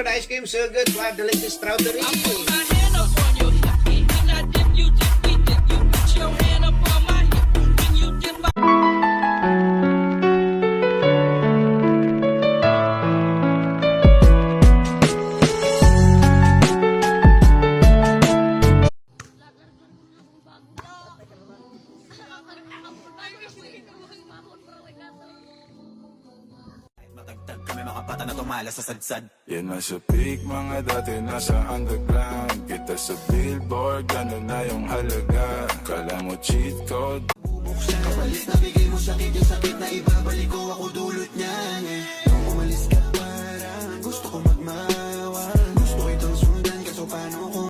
for the ice cream, so good. Wow, delicious strawberry. I put my hand up on your hip, and I dip, you dip, we dip. You put your hand up on my hip, when you dip, Matagtag kami mga bata na tumala sa sadsad. Yan na sa peak, mga dati nasa underground. Kita sa billboard, ganun na yung halaga. Kala mo cheat code. Bubuksan kapalit na bigay mo sakit, yung sakit na ibabalik ko, ako dulot niyan. Nung umalis ka parang gusto ko